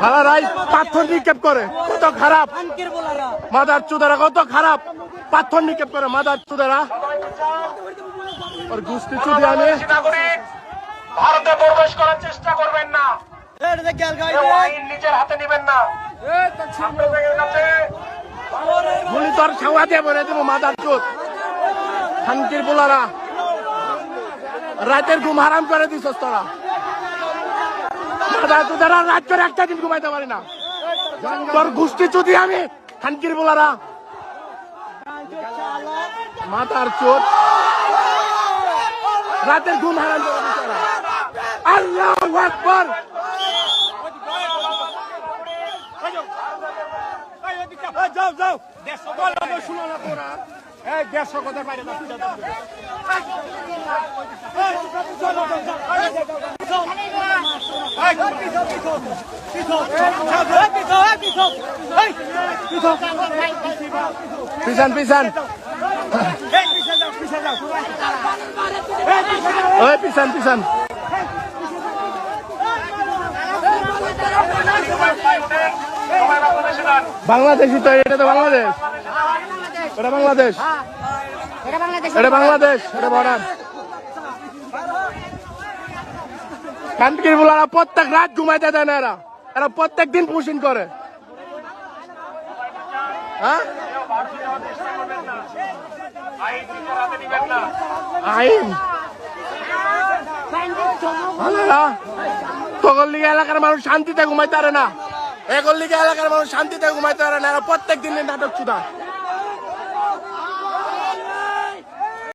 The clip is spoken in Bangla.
হালারাই পাথর নিক্ষেপ করে, কত খারাপ মাদার চুদারা, কত খারাপ পাথর নিক্ষেপ করে মাদার চুদারা। আর গুস্তি চুদি আমি ভারতে প্রবেশ করার চেষ্টা করবেন না, আইন নিজের হাতে নেবেন না। আপনাদের কাছে গুলি তোর ছাওয়া দিয়ে বলে দেবো মাদার চোদ খানকির বোলারা। রাতের ঘুম হারাম করে দিস তোরা মাদার চুদারা, রাত করে একটা দিন ঘুমাইতে পারি না। তোর গুস্তি চুদি আমি খানকির বোলারা, মাদার চোদ রাতের ঘুম হারাম করে দিস তোরা। আল্লাহু আকবার। যাও যাও দেড়শো শুনো না তোরা, এই 150 কথা বাইরে পিছান পিছান ওই পিছান পিছান। বাংলাদেশি তো, এটা তো বাংলাদেশ, এটা বাংলাদেশ, এটা বাংলাদেশ, এটা বর্ডার। কানকির বুলারা প্রত্যেক রাত ঘুমাইতে দেয় না, এরা এরা প্রত্যেক দিন পুশিং করে। হ্যাঁ আইন তগর লিগে এলাকার মানুষ শান্তিতে ঘুমাইতে পারে না, এগর লিগে এলাকার মানুষ শান্তিতে ঘুমাইতে পারে না, এরা প্রত্যেক দিনের নাটক চুদা।